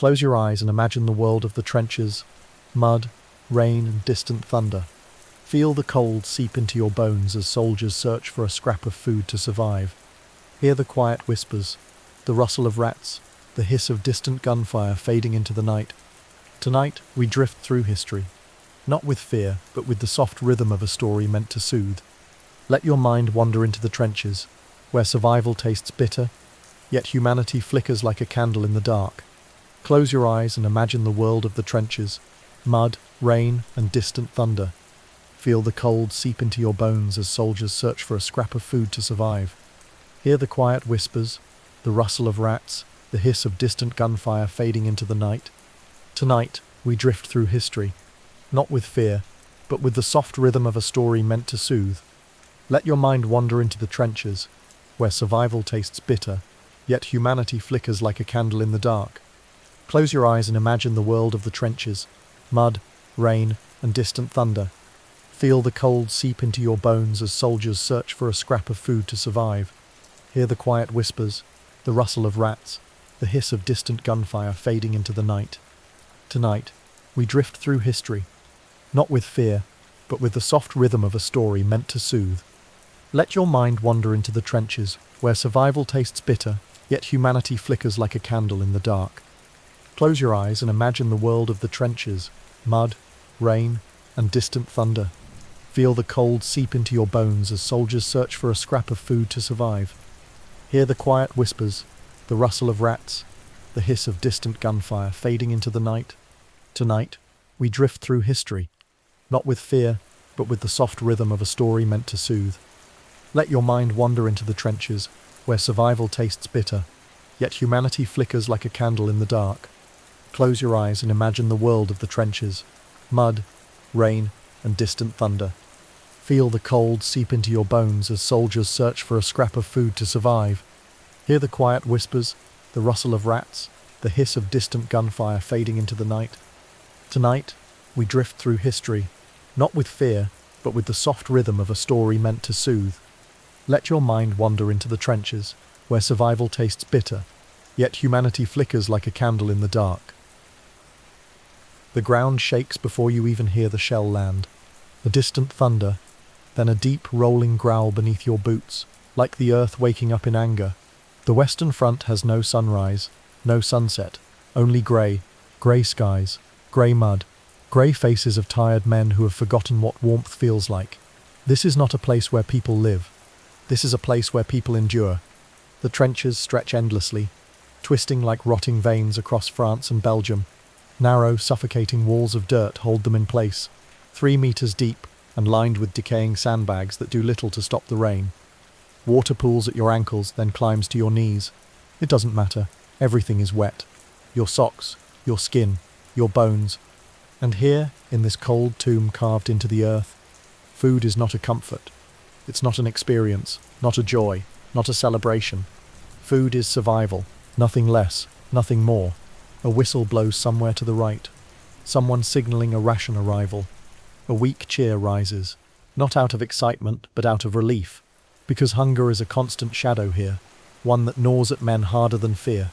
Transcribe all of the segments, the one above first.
Close your eyes and imagine the world of the trenches, mud, rain, and distant thunder. Feel the cold seep into your bones as soldiers search for a scrap of food to survive. Hear the quiet whispers, the rustle of rats, the hiss of distant gunfire fading into the night. Tonight, we drift through history, not with fear, but with the soft rhythm of a story meant to soothe. Let your mind wander into the trenches, where survival tastes bitter, yet humanity flickers like a candle in the dark. Close your eyes and imagine the world of the trenches, mud, rain, and distant thunder. Feel the cold seep into your bones as soldiers search for a scrap of food to survive. Hear the quiet whispers, the rustle of rats, the hiss of distant gunfire fading into the night. Tonight, we drift through history, not with fear, but with the soft rhythm of a story meant to soothe. Let your mind wander into the trenches, where survival tastes bitter, yet humanity flickers like a candle in the dark. Close your eyes and imagine the world of the trenches, mud, rain, and distant thunder. Feel the cold seep into your bones as soldiers search for a scrap of food to survive. Hear the quiet whispers, the rustle of rats, the hiss of distant gunfire fading into the night. Tonight, we drift through history, not with fear, but with the soft rhythm of a story meant to soothe. Let your mind wander into the trenches, where survival tastes bitter, yet humanity flickers like a candle in the dark. Close your eyes and imagine the world of the trenches, mud, rain, and distant thunder. Feel the cold seep into your bones as soldiers search for a scrap of food to survive. Hear the quiet whispers, the rustle of rats, the hiss of distant gunfire fading into the night. Tonight, we drift through history, not with fear, but with the soft rhythm of a story meant to soothe. Let your mind wander into the trenches, where survival tastes bitter, yet humanity flickers like a candle in the dark. Close your eyes and imagine the world of the trenches, mud, rain, and distant thunder. Feel the cold seep into your bones as soldiers search for a scrap of food to survive. Hear the quiet whispers, the rustle of rats, the hiss of distant gunfire fading into the night. Tonight, we drift through history, not with fear, but with the soft rhythm of a story meant to soothe. Let your mind wander into the trenches, where survival tastes bitter, yet humanity flickers like a candle in the dark. The ground shakes before you even hear the shell land. A distant thunder, then a deep rolling growl beneath your boots, like the earth waking up in anger. The Western Front has no sunrise, no sunset, only grey skies, grey mud, grey faces of tired men who have forgotten what warmth feels like. This is not a place where people live. This is a place where people endure. The trenches stretch endlessly, twisting like rotting veins across France and Belgium. Narrow, suffocating walls of dirt hold them in place, 3 meters deep and lined with decaying sandbags that do little to stop the rain. Water pools at your ankles, then climbs to your knees. It doesn't matter. Everything is wet. Your socks, your skin, your bones. And here, in this cold tomb carved into the earth, food is not a comfort. It's not an experience, not a joy, not a celebration. Food is survival, nothing less, nothing more. A whistle blows somewhere to the right. Someone signaling a ration arrival. A weak cheer rises, not out of excitement, but out of relief. Because hunger is a constant shadow here, one that gnaws at men harder than fear.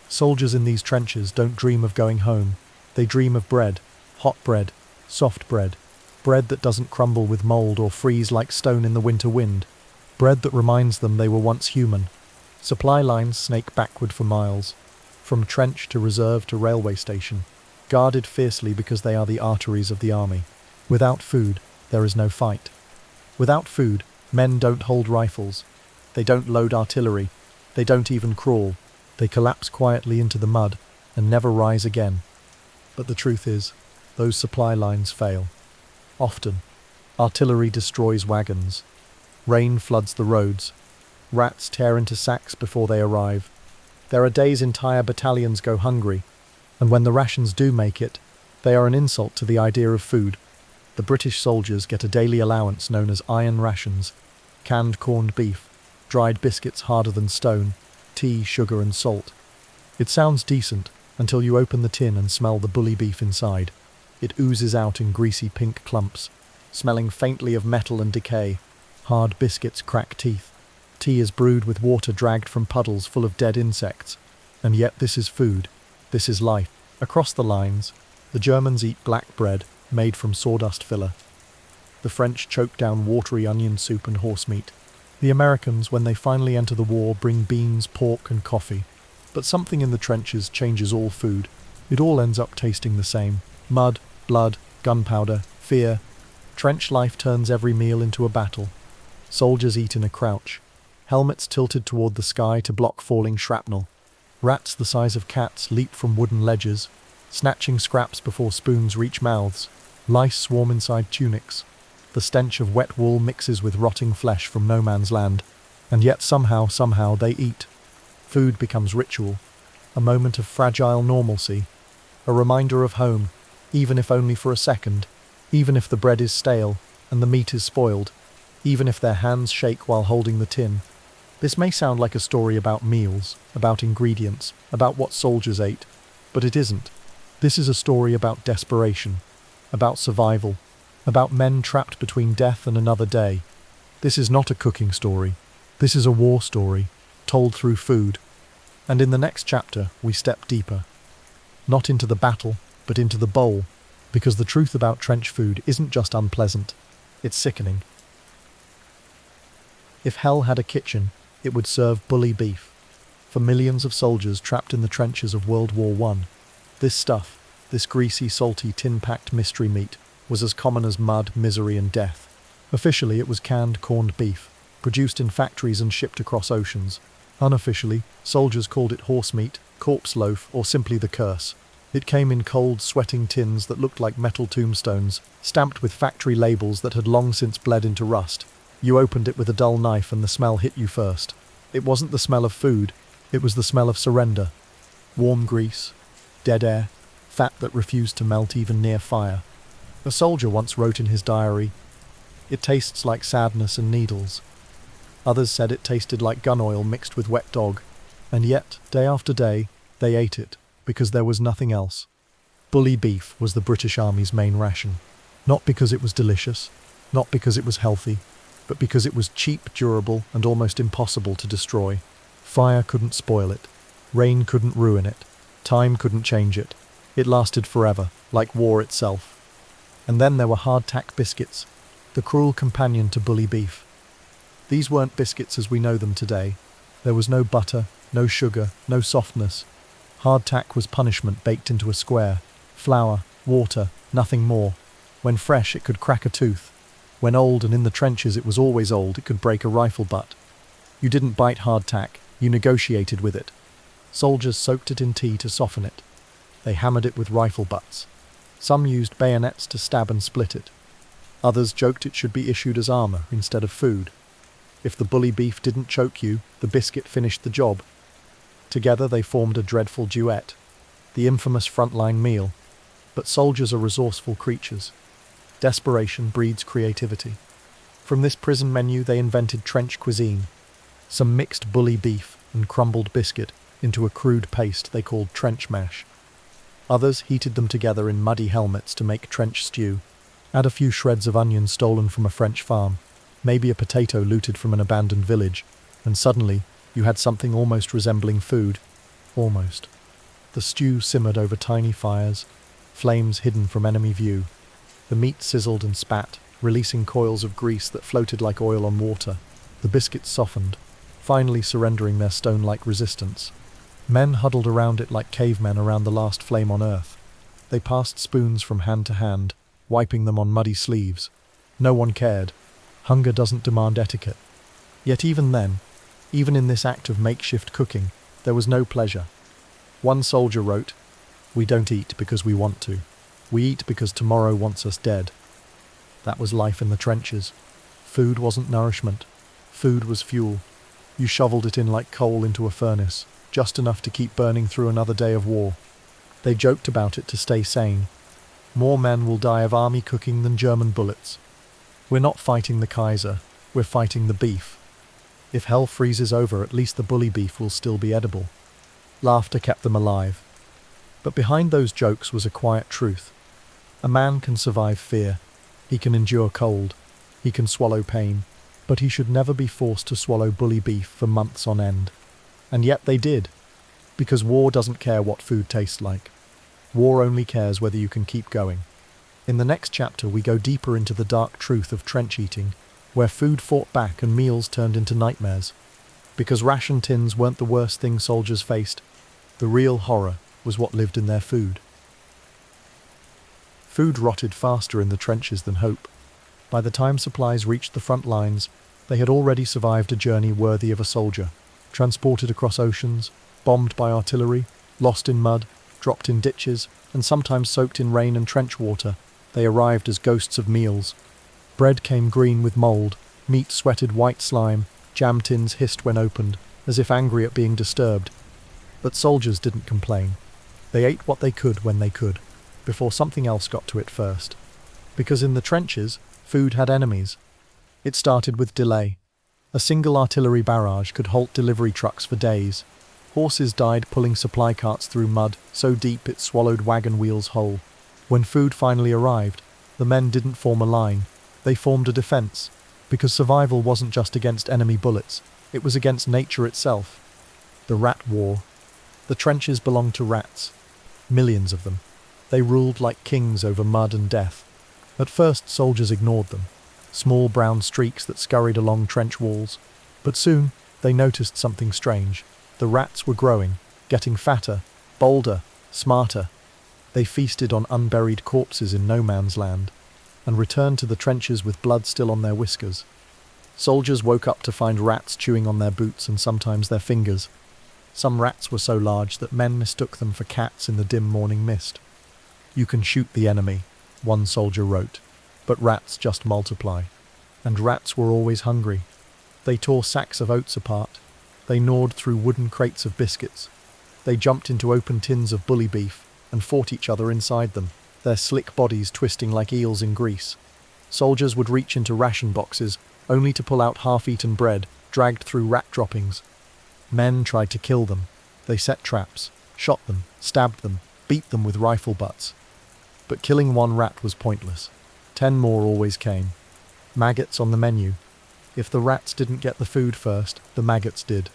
Soldiers in these trenches don't dream of going home. They dream of bread, hot bread, soft bread, bread that doesn't crumble with mold or freeze like stone in the winter wind, bread that reminds them they were once human. Supply lines snake backward for miles, from trench to reserve to railway station, guarded fiercely because they are the arteries of the army. Without food, there is no fight. Without food, men don't hold rifles. They don't load artillery. They don't even crawl. They collapse quietly into the mud and never rise again. But the truth is, those supply lines fail. Often, artillery destroys wagons. Rain floods the roads. Rats tear into sacks before they arrive. There are days entire battalions go hungry, and when the rations do make it, they are an insult to the idea of food. The British soldiers get a daily allowance known as iron rations, canned corned beef, dried biscuits harder than stone, tea, sugar and salt. It sounds decent until you open the tin and smell the bully beef inside. It oozes out in greasy pink clumps, smelling faintly of metal and decay. Hard biscuits crack teeth. Tea is brewed with water dragged from puddles full of dead insects. And yet this is food. This is life. Across the lines, the Germans eat black bread made from sawdust filler. The French choke down watery onion soup and horse meat. The Americans, when they finally enter the war, bring beans, pork and coffee. But something in the trenches changes all food. It all ends up tasting the same. Mud, blood, gunpowder, fear. Trench life turns every meal into a battle. Soldiers eat in a crouch. Helmets tilted toward the sky to block falling shrapnel. Rats the size of cats leap from wooden ledges, snatching scraps before spoons reach mouths. Lice swarm inside tunics. The stench of wet wool mixes with rotting flesh from no man's land. And yet somehow they eat. Food becomes ritual, a moment of fragile normalcy, a reminder of home, even if only for a second, even if the bread is stale and the meat is spoiled, even if their hands shake while holding the tin. This may sound like a story about meals, about ingredients, about what soldiers ate, but it isn't. This is a story about desperation, about survival, about men trapped between death and another day. This is not a cooking story. This is a war story, told through food. And in the next chapter, we step deeper. Not into the battle, but into the bowl, because the truth about trench food isn't just unpleasant, it's sickening. If hell had a kitchen, it would serve bully beef. For millions of soldiers trapped in the trenches of World War I, this stuff, this greasy, salty, tin-packed mystery meat, was as common as mud, misery and death. Officially, it was canned corned beef, produced in factories and shipped across oceans. Unofficially, soldiers called it horse meat, corpse loaf, or simply the curse. It came in cold, sweating tins that looked like metal tombstones, stamped with factory labels that had long since bled into rust. You opened it with a dull knife and the smell hit you first. It wasn't the smell of food, it was the smell of surrender. Warm grease, dead air, fat that refused to melt even near fire. A soldier once wrote in his diary, "It tastes like sadness and needles." Others said it tasted like gun oil mixed with wet dog. And yet, day after day, they ate it, because there was nothing else. Bully beef was the British Army's main ration. Not because it was delicious, not because it was healthy, but because it was cheap, durable, and almost impossible to destroy. Fire couldn't spoil it. Rain couldn't ruin it. Time couldn't change it. It lasted forever, like war itself. And then there were hardtack biscuits, the cruel companion to bully beef. These weren't biscuits as we know them today. There was no butter, no sugar, no softness. Hardtack was punishment baked into a square. Flour, water, nothing more. When fresh, it could crack a tooth. When old and in the trenches, it was always old, it could break a rifle butt. You didn't bite hardtack, you negotiated with it. Soldiers soaked it in tea to soften it. They hammered it with rifle butts. Some used bayonets to stab and split it. Others joked it should be issued as armor instead of food. If the bully beef didn't choke you, the biscuit finished the job. Together they formed a dreadful duet, the infamous frontline meal. But soldiers are resourceful creatures. Desperation breeds creativity. From this prison menu they invented trench cuisine. Some mixed bully beef and crumbled biscuit into a crude paste they called trench mash. Others heated them together in muddy helmets to make trench stew. Add a few shreds of onion stolen from a French farm, maybe a potato looted from an abandoned village, and suddenly you had something almost resembling food. Almost. The stew simmered over tiny fires, flames hidden from enemy view. The meat sizzled and spat, releasing coils of grease that floated like oil on water. The biscuits softened, finally surrendering their stone-like resistance. Men huddled around it like cavemen around the last flame on earth. They passed spoons from hand to hand, wiping them on muddy sleeves. No one cared. Hunger doesn't demand etiquette. Yet even then, even in this act of makeshift cooking, there was no pleasure. One soldier wrote, "We don't eat because we want to. We eat because tomorrow wants us dead." That was life in the trenches. Food wasn't nourishment. Food was fuel. You shoveled it in like coal into a furnace, just enough to keep burning through another day of war. They joked about it to stay sane. More men will die of army cooking than German bullets. We're not fighting the Kaiser, we're fighting the beef. If hell freezes over, at least the bully beef will still be edible. Laughter kept them alive. But behind those jokes was a quiet truth. A man can survive fear. He can endure cold. He can swallow pain. But he should never be forced to swallow bully beef for months on end. And yet they did. Because war doesn't care what food tastes like. War only cares whether you can keep going. In the next chapter, we go deeper into the dark truth of trench eating, where food fought back and meals turned into nightmares. Because ration tins weren't the worst thing soldiers faced, the real horror was what lived in their food. Food rotted faster in the trenches than hope. By the time supplies reached the front lines, they had already survived a journey worthy of a soldier. Transported across oceans, bombed by artillery, lost in mud, dropped in ditches, and sometimes soaked in rain and trench water, they arrived as ghosts of meals. Bread came green with mould, meat sweated white slime, jam tins hissed when opened, as if angry at being disturbed. But soldiers didn't complain. They ate what they could when they could, before something else got to it first. Because in the trenches, food had enemies. It started with delay. A single artillery barrage could halt delivery trucks for days. Horses died pulling supply carts through mud so deep it swallowed wagon wheels whole. When food finally arrived, the men didn't form a line. They formed a defense, because survival wasn't just against enemy bullets, it was against nature itself. The rat war. The trenches belonged to rats. Millions of them. They ruled like kings over mud and death. At first, soldiers ignored them. Small brown streaks that scurried along trench walls. But soon, they noticed something strange. The rats were growing, getting fatter, bolder, smarter. They feasted on unburied corpses in no man's land, and returned to the trenches with blood still on their whiskers. Soldiers woke up to find rats chewing on their boots and sometimes their fingers. Some rats were so large that men mistook them for cats in the dim morning mist. "You can shoot the enemy," one soldier wrote, "but rats just multiply." And rats were always hungry. They tore sacks of oats apart. They gnawed through wooden crates of biscuits. They jumped into open tins of bully beef and fought each other inside them, their slick bodies twisting like eels in grease. Soldiers would reach into ration boxes, only to pull out half-eaten bread, dragged through rat droppings. Men tried to kill them. They set traps, shot them, stabbed them, beat them with rifle butts. But killing one rat was pointless. 10 more always came. Maggots on the menu. If the rats didn't get the food first, the maggots did.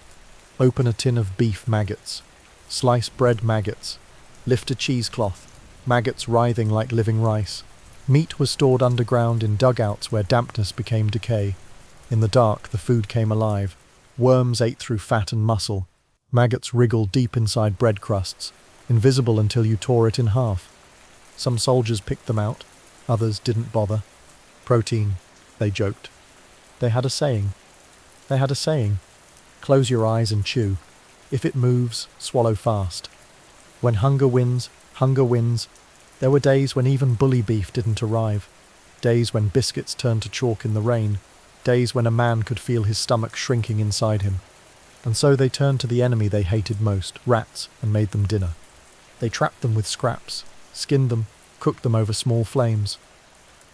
Open a tin of beef, maggots. Slice bread, maggots. Lift a cheesecloth, maggots writhing like living rice. Meat was stored underground in dugouts where dampness became decay. In the dark, the food came alive. Worms ate through fat and muscle. Maggots wriggled deep inside bread crusts, invisible until you tore it in half. Some soldiers picked them out, others didn't bother. Protein, they joked. They had a saying. Close your eyes and chew. If it moves, swallow fast. When hunger wins, hunger wins. There were days when even bully beef didn't arrive. Days when biscuits turned to chalk in the rain. Days when a man could feel his stomach shrinking inside him. And so they turned to the enemy they hated most, rats, and made them dinner. They trapped them with scraps, skinned them, cooked them over small flames.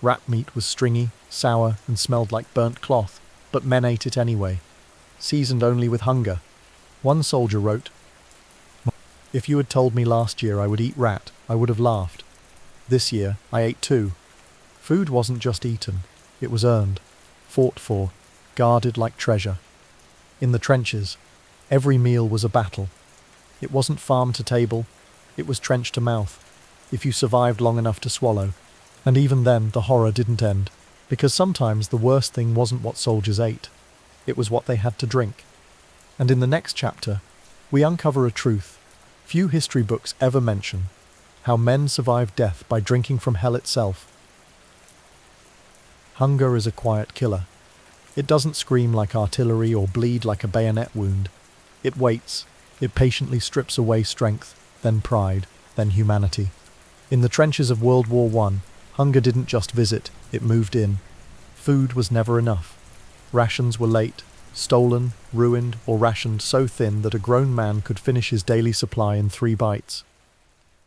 Rat meat was stringy, sour, and smelled like burnt cloth, but men ate it anyway. Seasoned only with hunger. One soldier wrote, "If you had told me last year I would eat rat, I would have laughed. This year, I ate 2. Food wasn't just eaten, it was earned, fought for, guarded like treasure. In the trenches, every meal was a battle. It wasn't farm to table, it was trench to mouth, if you survived long enough to swallow. And even then, the horror didn't end, because sometimes the worst thing wasn't what soldiers ate, it was what they had to drink. And in the next chapter, we uncover a truth few history books ever mention: how men survived death by drinking from hell itself. Hunger is a quiet killer. It doesn't scream like artillery or bleed like a bayonet wound. It waits, it patiently strips away strength, then pride, then humanity. In the trenches of World War I, hunger didn't just visit, it moved in. Food was never enough. Rations were late, stolen, ruined, or rationed so thin that a grown man could finish his daily supply in 3 bites.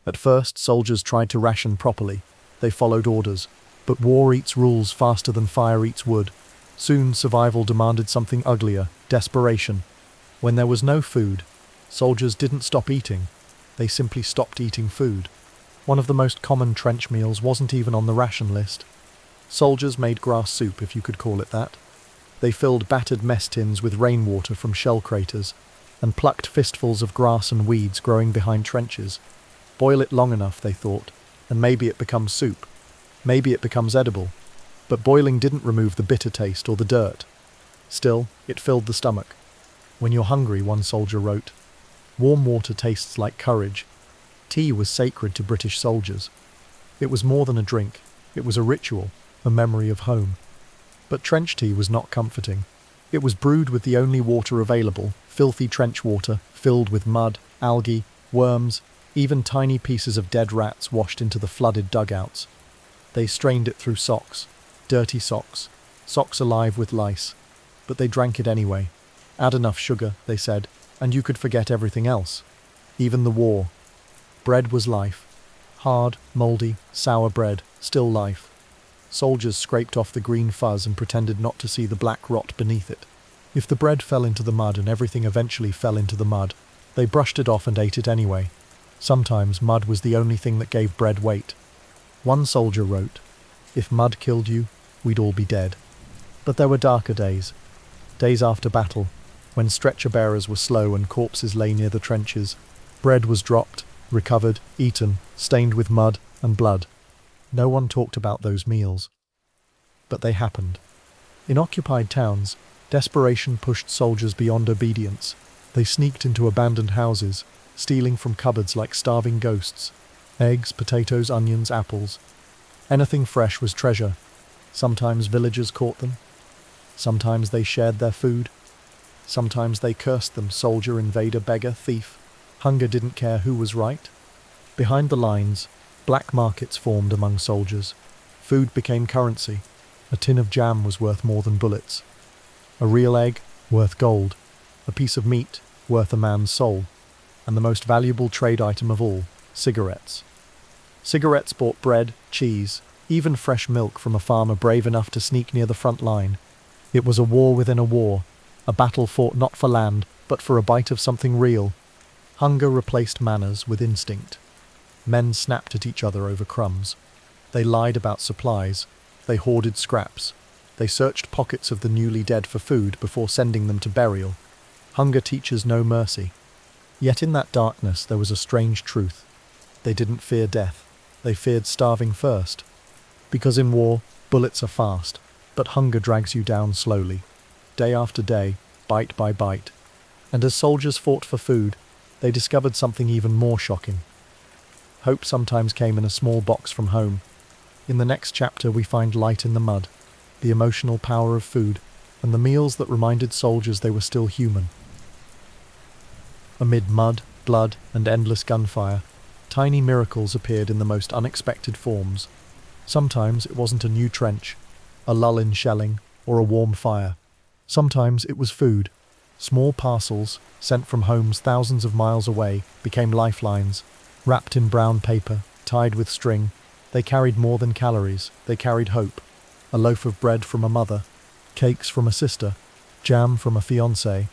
At first, soldiers tried to ration properly. They followed orders. But war eats rules faster than fire eats wood. Soon, survival demanded something uglier: desperation. When there was no food, soldiers didn't stop eating. They simply stopped eating food. One of the most common trench meals wasn't even on the ration list. Soldiers made grass soup, if you could call it that. They filled battered mess tins with rainwater from shell craters, and plucked fistfuls of grass and weeds growing behind trenches. Boil it long enough, they thought, and maybe it becomes soup. Maybe it becomes edible. But boiling didn't remove the bitter taste or the dirt. Still, it filled the stomach. When you're hungry, one soldier wrote, warm water tastes like courage. Tea was sacred to British soldiers. It was more than a drink. It was a ritual, a memory of home. But trench tea was not comforting. It was brewed with the only water available, filthy trench water, filled with mud, algae, worms, even tiny pieces of dead rats washed into the flooded dugouts. They strained it through socks, dirty socks, socks alive with lice. But they drank it anyway. Add enough sugar, they said, and you could forget everything else. Even the war. Bread was life. Hard, mouldy, sour bread, still life. Soldiers scraped off the green fuzz and pretended not to see the black rot beneath it. If the bread fell into the mud, and everything eventually fell into the mud, they brushed it off and ate it anyway. Sometimes mud was the only thing that gave bread weight. One soldier wrote, if mud killed you, we'd all be dead. But there were darker days. Days after battle, when stretcher bearers were slow and corpses lay near the trenches. Bread was dropped, recovered, eaten, stained with mud and blood. No one talked about those meals. But they happened. In occupied towns, desperation pushed soldiers beyond obedience. They sneaked into abandoned houses, stealing from cupboards like starving ghosts. Eggs, potatoes, onions, apples. Anything fresh was treasure. Sometimes villagers caught them. Sometimes they shared their food. Sometimes they cursed them, soldier, invader, beggar, thief. Hunger didn't care who was right. Behind the lines, black markets formed among soldiers. Food became currency. A tin of jam was worth more than bullets. A real egg, worth gold. A piece of meat, worth a man's soul. And the most valuable trade item of all, cigarettes. Cigarettes bought bread, cheese, even fresh milk from a farmer brave enough to sneak near the front line. It was a war within a war, a battle fought not for land, but for a bite of something real. Hunger replaced manners with instinct. Men snapped at each other over crumbs. They lied about supplies. They hoarded scraps. They searched pockets of the newly dead for food before sending them to burial. Hunger teaches no mercy. Yet in that darkness there was a strange truth. They didn't fear death. They feared starving first. Because in war, bullets are fast, but hunger drags you down slowly, day after day, bite by bite. And as soldiers fought for food, they discovered something even more shocking. Hope sometimes came in a small box from home. In the next chapter we find light in the mud, the emotional power of food, and the meals that reminded soldiers they were still human. Amid mud, blood, and endless gunfire, tiny miracles appeared in the most unexpected forms. Sometimes it wasn't a new trench, a lull in shelling, or a warm fire. Sometimes it was food. Small parcels, sent from homes thousands of miles away, became lifelines. Wrapped in brown paper, tied with string, they carried more than calories, they carried hope. A loaf of bread from a mother, cakes from a sister, jam from a fiancé,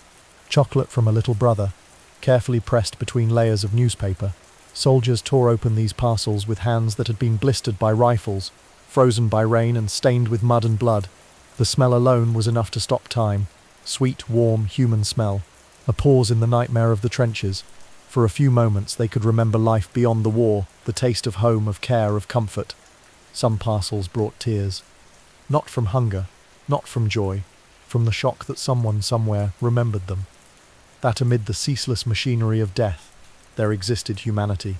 chocolate from a little brother, carefully pressed between layers of newspaper. Soldiers tore open these parcels with hands that had been blistered by rifles, frozen by rain and stained with mud and blood. The smell alone was enough to stop time. Sweet, warm, human smell. A pause in the nightmare of the trenches. For a few moments they could remember life beyond the war, the taste of home, of care, of comfort. Some parcels brought tears. Not from hunger, not from joy, from the shock that someone somewhere remembered them. That amid the ceaseless machinery of death, there existed humanity.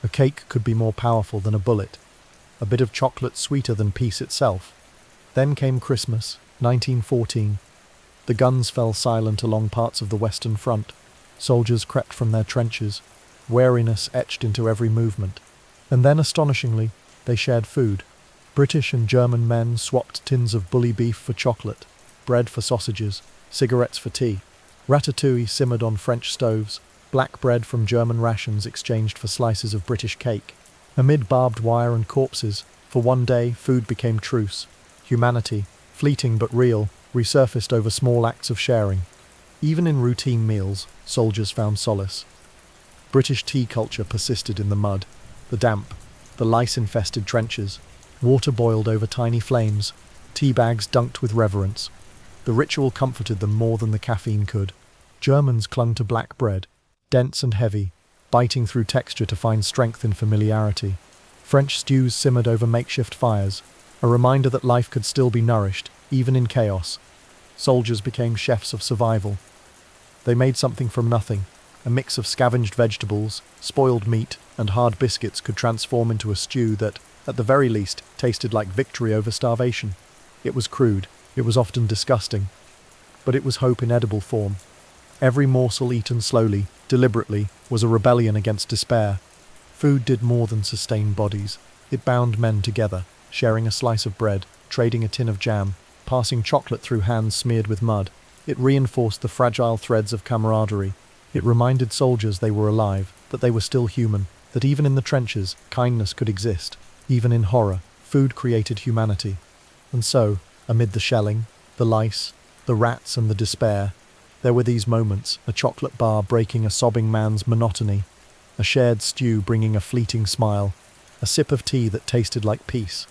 A cake could be more powerful than a bullet. A bit of chocolate sweeter than peace itself. Then came Christmas, 1914. The guns fell silent along parts of the Western Front. Soldiers crept from their trenches, wariness etched into every movement. And then, astonishingly, they shared food. British and German men swapped tins of bully beef for chocolate, bread for sausages, cigarettes for tea. Ratatouille simmered on French stoves, black bread from German rations exchanged for slices of British cake. Amid barbed wire and corpses, for one day, food became truce. Humanity, fleeting but real, resurfaced over small acts of sharing. Even in routine meals, soldiers found solace. British tea culture persisted in the mud, the damp, the lice-infested trenches. Water boiled over tiny flames, tea bags dunked with reverence. The ritual comforted them more than the caffeine could. Germans clung to black bread, dense and heavy, biting through texture to find strength in familiarity. French stews simmered over makeshift fires, a reminder that life could still be nourished, even in chaos. Soldiers became chefs of survival. They made something from nothing. A mix of scavenged vegetables, spoiled meat, and hard biscuits could transform into a stew that, at the very least, tasted like victory over starvation. It was crude, it was often disgusting, but it was hope in edible form. Every morsel eaten slowly, deliberately, was a rebellion against despair. Food did more than sustain bodies. It bound men together, sharing a slice of bread, trading a tin of jam, passing chocolate through hands smeared with mud. It reinforced the fragile threads of camaraderie. It reminded soldiers they were alive, that they were still human, that even in the trenches, kindness could exist. Even in horror, food created humanity. And so, amid the shelling, the lice, the rats and the despair, there were these moments, a chocolate bar breaking a sobbing man's monotony, a shared stew bringing a fleeting smile, a sip of tea that tasted like peace.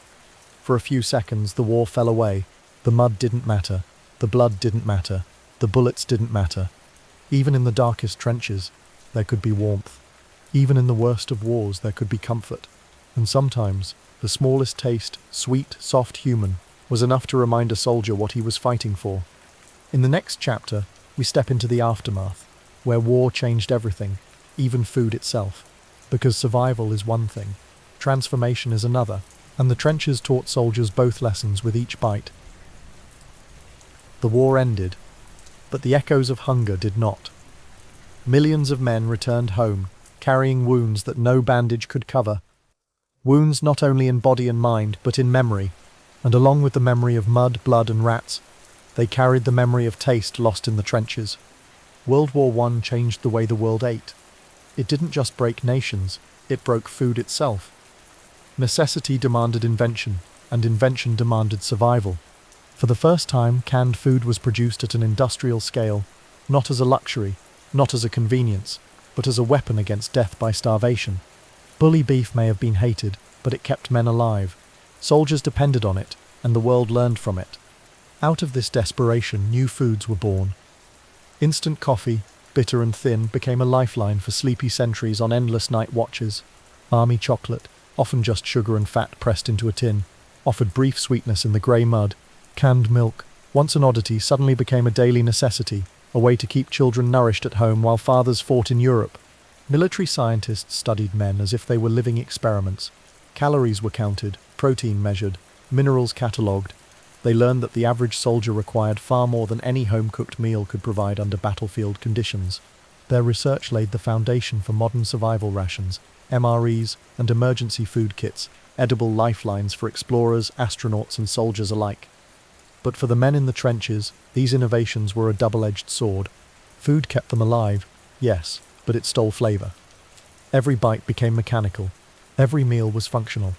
For a few seconds, the war fell away. The mud didn't matter. The blood didn't matter. The bullets didn't matter. Even in the darkest trenches, there could be warmth. Even in the worst of wars, there could be comfort. And sometimes, the smallest taste, sweet, soft human, was enough to remind a soldier what he was fighting for. In the next chapter, we step into the aftermath, where war changed everything, even food itself. Because survival is one thing, transformation is another, and the trenches taught soldiers both lessons with each bite. The war ended, but the echoes of hunger did not. Millions of men returned home, carrying wounds that no bandage could cover. Wounds not only in body and mind, but in memory, and along with the memory of mud, blood and rats, they carried the memory of taste lost in the trenches. World War I changed the way the world ate. It didn't just break nations, it broke food itself. Necessity demanded invention, and invention demanded survival. For the first time, canned food was produced at an industrial scale, not as a luxury, not as a convenience, but as a weapon against death by starvation. Bully beef may have been hated, but it kept men alive. Soldiers depended on it, and the world learned from it. Out of this desperation, new foods were born. Instant coffee, bitter and thin, became a lifeline for sleepy sentries on endless night watches. Army chocolate, often just sugar and fat pressed into a tin, offered brief sweetness in the grey mud. Canned milk, once an oddity, suddenly became a daily necessity, a way to keep children nourished at home while fathers fought in Europe. Military scientists studied men as if they were living experiments. Calories were counted, protein measured, minerals catalogued. They learned that the average soldier required far more than any home-cooked meal could provide under battlefield conditions. Their research laid the foundation for modern survival rations, MREs, and emergency food kits, edible lifelines for explorers, astronauts, and soldiers alike. But for the men in the trenches, these innovations were a double-edged sword. Food kept them alive, yes, but it stole flavor. Every bite became mechanical. Every meal was functional.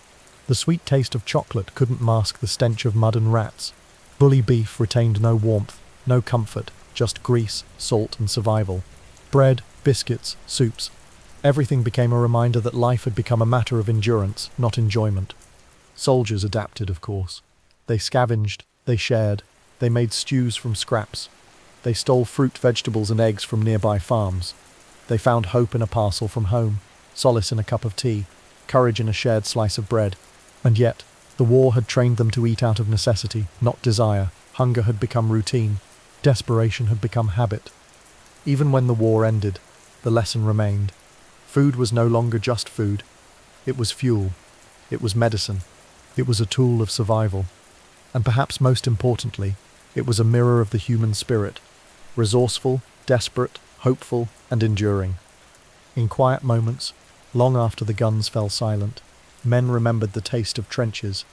The sweet taste of chocolate couldn't mask the stench of mud and rats. Bully beef retained no warmth, no comfort, just grease, salt, and survival. Bread, biscuits, soups. Everything became a reminder that life had become a matter of endurance, not enjoyment. Soldiers adapted, of course. They scavenged, they shared, they made stews from scraps. They stole fruit, vegetables, and eggs from nearby farms. They found hope in a parcel from home, solace in a cup of tea, courage in a shared slice of bread. And yet, the war had trained them to eat out of necessity, not desire. Hunger had become routine. Desperation had become habit. Even when the war ended, the lesson remained. Food was no longer just food. It was fuel. It was medicine. It was a tool of survival. And perhaps most importantly, it was a mirror of the human spirit, resourceful, desperate, hopeful, and enduring. In quiet moments, long after the guns fell silent, men remembered the taste of trenches.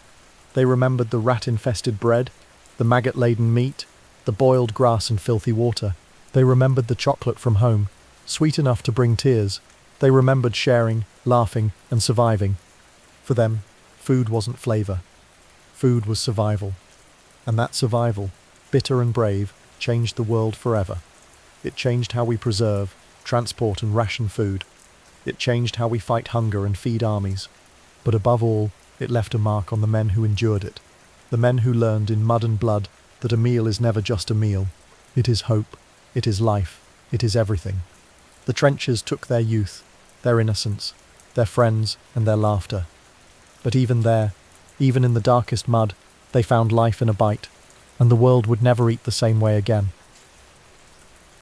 They remembered the rat-infested bread, the maggot-laden meat, the boiled grass and filthy water. They remembered the chocolate from home, sweet enough to bring tears. They remembered sharing, laughing, and surviving. For them, food wasn't flavor. Food was survival. And that survival, bitter and brave, changed the world forever. It changed how we preserve, transport, and ration food. It changed how we fight hunger and feed armies. But above all, it left a mark on the men who endured it. The men who learned in mud and blood that a meal is never just a meal. It is hope. It is life. It is everything. The trenches took their youth, their innocence, their friends, and their laughter. But even there, even in the darkest mud, they found life in a bite, and the world would never eat the same way again.